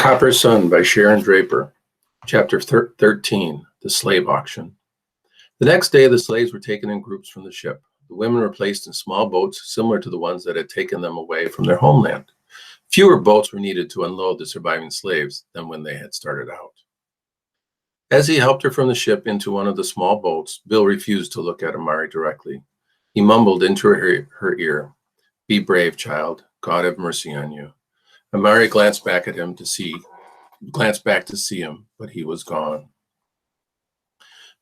Copper Sun by Sharon Draper, Chapter 13, The Slave Auction. The next day, the slaves were taken in groups from the ship. The women were placed in small boats similar to the ones that had taken them away from their homeland. Fewer boats were needed to unload the surviving slaves than when they had started out. As he helped her from the ship into one of the small boats, Bill refused to look at Amari directly. He mumbled into her ear, "Be brave, child. God have mercy on you." Amari glanced back to see him, but he was gone.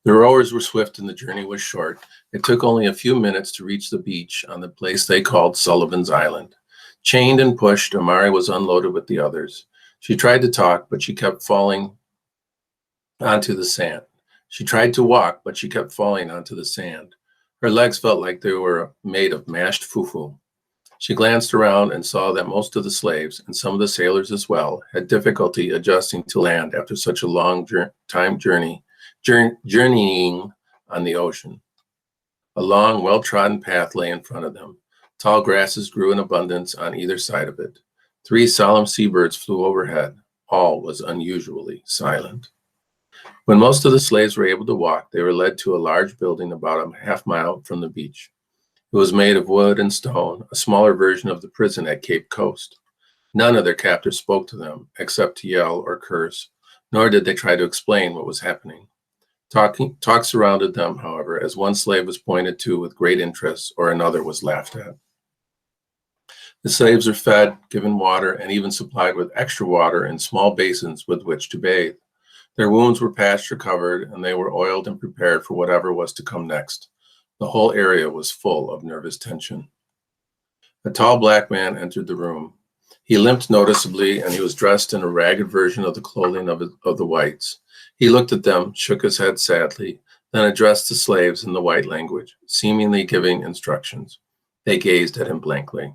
The rowers were swift and the journey was short. It took only a few minutes to reach the beach on the place they called Sullivan's Island. Chained and pushed, Amari was unloaded with the others. She tried to talk, but she kept falling onto the sand. She tried to walk, but she kept falling onto the sand. Her legs felt like they were made of mashed fufu. She glanced around and saw that most of the slaves, and some of the sailors as well, had difficulty adjusting to land after such a long time journeying on the ocean. A long, well-trodden path lay in front of them. Tall grasses grew in abundance on either side of it. 3 solemn seabirds flew overhead. All was unusually silent. When most of the slaves were able to walk, they were led to a large building about a half-mile from the beach. It was made of wood and stone, a smaller version of the prison at Cape Coast. None of their captors spoke to them, except to yell or curse, nor did they try to explain what was happening. Talk surrounded them, however, as one slave was pointed to with great interest, or another was laughed at. The slaves were fed, given water, and even supplied with extra water in small basins with which to bathe. Their wounds were patched or covered, and they were oiled and prepared for whatever was to come next. The whole area was full of nervous tension. A tall black man entered the room. He limped noticeably, and he was dressed in a ragged version of the clothing of the whites. He looked at them, shook his head sadly, then addressed the slaves in the white language, seemingly giving instructions. They gazed at him blankly.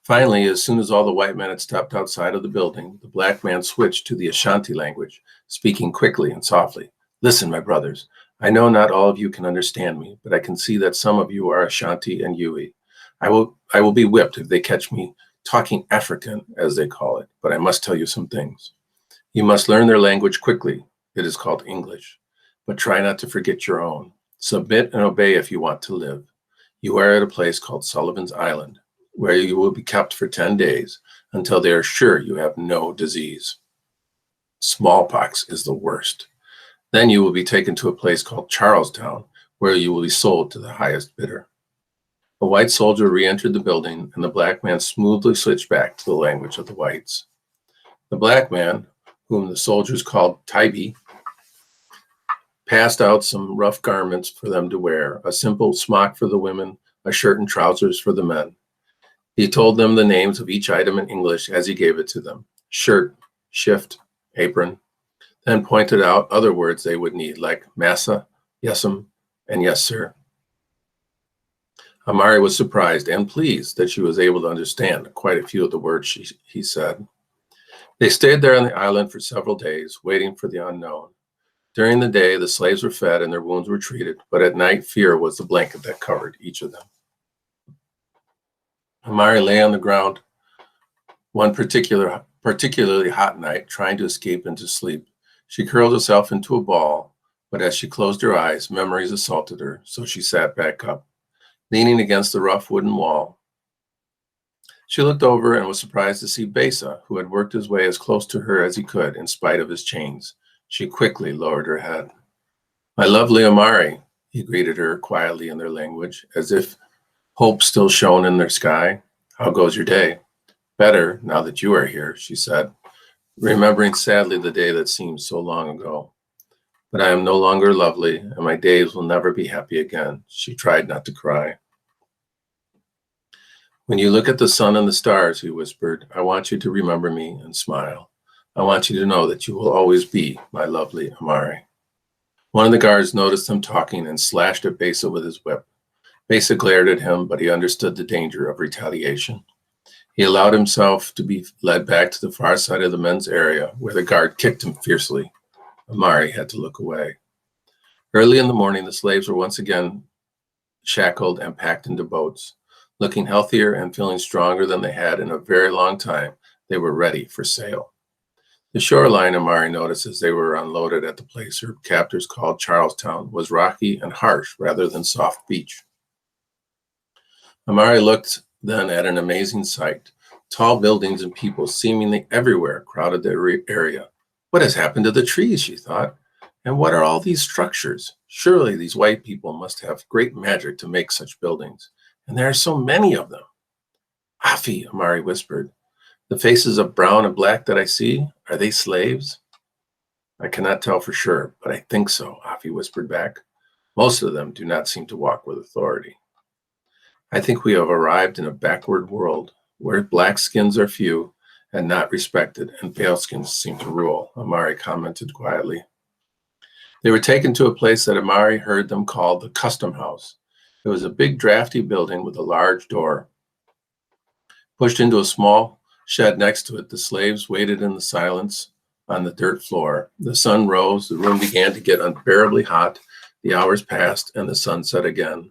Finally, as soon as all the white men had stepped outside of the building, the black man switched to the Ashanti language, speaking quickly and softly. "Listen, my brothers. I know not all of you can understand me, but I can see that some of you are Ashanti and Yui. I will be whipped if they catch me talking African, as they call it, but I must tell you some things. You must learn their language quickly. It is called English, but try not to forget your own. Submit and obey if you want to live. You are at a place called Sullivan's Island, where you will be kept for 10 days until they are sure you have no disease. Smallpox is the worst. Then you will be taken to a place called Charlestown, where you will be sold to the highest bidder." A white soldier re-entered the building, and the black man smoothly switched back to the language of the whites. The black man, whom the soldiers called Taibi, passed out some rough garments for them to wear, a simple smock for the women, a shirt and trousers for the men. He told them the names of each item in English as he gave it to them: shirt, shift, apron, then pointed out other words they would need, like massa, yes'm, and yes, sir. Amari was surprised and pleased that she was able to understand quite a few of the words he said. They stayed there on the island for several days, waiting for the unknown. During the day, the slaves were fed and their wounds were treated, but at night, fear was the blanket that covered each of them. Amari lay on the ground one particularly hot night, trying to escape into sleep. She curled herself into a ball, but as she closed her eyes, memories assaulted her, so she sat back up, leaning against the rough wooden wall. She looked over and was surprised to see Besa, who had worked his way as close to her as he could in spite of his chains. She quickly lowered her head. "My lovely Amari," he greeted her quietly in their language, as if hope still shone in their sky. "How goes your day?" "Better, now that you are here," she said, remembering sadly the day that seemed so long ago. "But I am no longer lovely, and my days will never be happy again." She tried not to cry. "When you look at the sun and the stars," he whispered, "I want you to remember me and smile. I want you to know that you will always be my lovely Amari." One of the guards noticed them talking and slashed at Besa with his whip. Besa glared at him, but he understood the danger of retaliation. He allowed himself to be led back to the far side of the men's area, where the guard kicked him fiercely. Amari had to look away. Early in the morning, the slaves were once again shackled and packed into boats. Looking healthier and feeling stronger than they had in a very long time, They were ready for sale. The shoreline, Amari noticed as they were unloaded at the place her captors called Charlestown, was rocky and harsh rather than soft beach. Amari looked then at an amazing sight. Tall buildings and people seemingly everywhere crowded the area. What has happened to the trees, she thought. And what are all these structures? Surely these white people must have great magic to make such buildings. And there are so many of them. Afi, Amari whispered. The faces of brown and black that I see, are they slaves? I cannot tell for sure, but I think so, Afi whispered back. Most of them do not seem to walk with authority. I think we have arrived in a backward world where black skins are few and not respected, and pale skins seem to rule, Amari commented quietly. They were taken to a place that Amari heard them call the Custom House. It was a big, drafty building with a large door. Pushed into a small shed next to it, the slaves waited in the silence on the dirt floor. The sun rose, the room began to get unbearably hot, the hours passed, and the sun set again.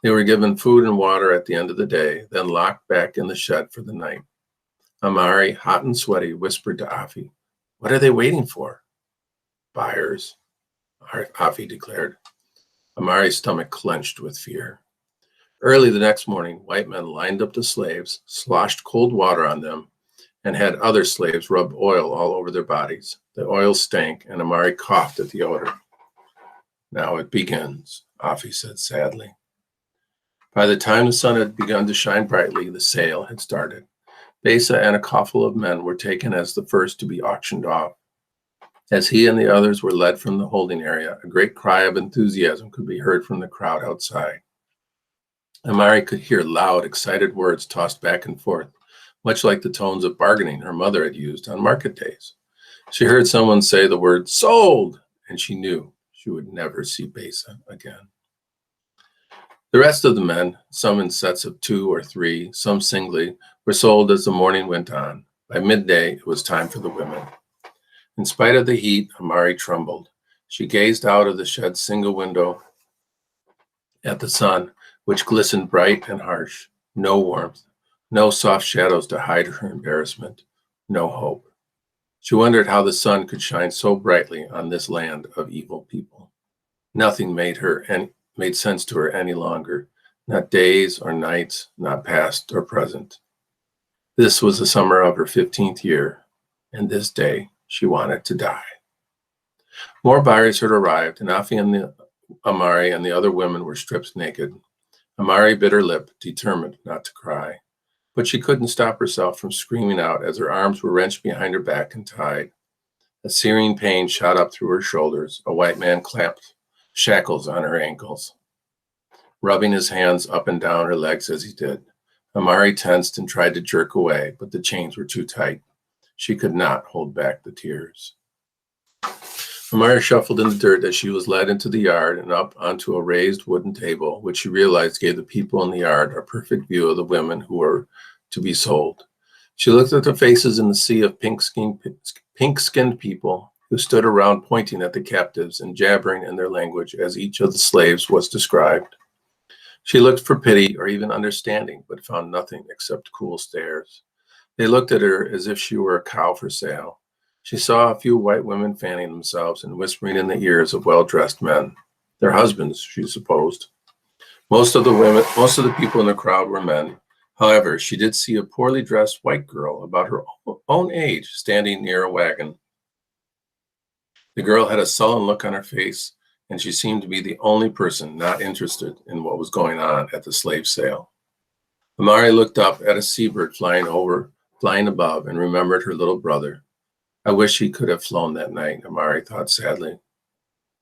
They were given food and water at the end of the day, then locked back in the shed for the night. Amari, hot and sweaty, whispered to Afi, "What are they waiting for?" "Buyers," Afi declared. Amari's stomach clenched with fear. Early the next morning, white men lined up the slaves, sloshed cold water on them, and had other slaves rub oil all over their bodies. The oil stank, and Amari coughed at the odor. "Now it begins," Afi said sadly. By the time the sun had begun to shine brightly, the sale had started. Besa and a couple of men were taken as the first to be auctioned off. As he and the others were led from the holding area, a great cry of enthusiasm could be heard from the crowd outside. Amari could hear loud, excited words tossed back and forth, much like the tones of bargaining her mother had used on market days. She heard someone say the word "sold," and she knew she would never see Besa again. The rest of the men, some in sets of 2 or 3, some singly, were sold as the morning went on. By midday, it was time for the women. In spite of the heat, Amari trembled. She gazed out of the shed's single window at the sun, which glistened bright and harsh. No warmth, no soft shadows to hide her embarrassment, no hope. She wondered how the sun could shine so brightly on this land of evil people. Nothing made sense to her any longer, not days or nights, not past or present. This was the summer of her 15th year, and this day she wanted to die. More buyers had arrived, and Afi and Amari and the other women were stripped naked. Amari bit her lip, determined not to cry, but she couldn't stop herself from screaming out as her arms were wrenched behind her back and tied. A searing pain shot up through her shoulders. A white man clamped shackles on her ankles, rubbing his hands up and down her legs as he did. Amari tensed and tried to jerk away, but the chains were too tight. She could not hold back the tears. Amari shuffled in the dirt as she was led into the yard and up onto a raised wooden table, which she realized gave the people in the yard a perfect view of the women who were to be sold. She looked at the faces in the sea of pink-skinned people who stood around pointing at the captives and jabbering in their language as each of the slaves was described. She looked for pity or even understanding, but found nothing except cool stares. They looked at her as if she were a cow for sale. She saw a few white women fanning themselves and whispering in the ears of well-dressed men. Their husbands, she supposed. Most of the people in the crowd were men. However, she did see a poorly dressed white girl about her own age standing near a wagon. The girl had a sullen look on her face, and she seemed to be the only person not interested in what was going on at the slave sale. Amari looked up at a seabird flying above, and remembered her little brother. I wish he could have flown that night, Amari thought sadly.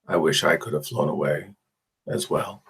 I wish I could have flown away as well.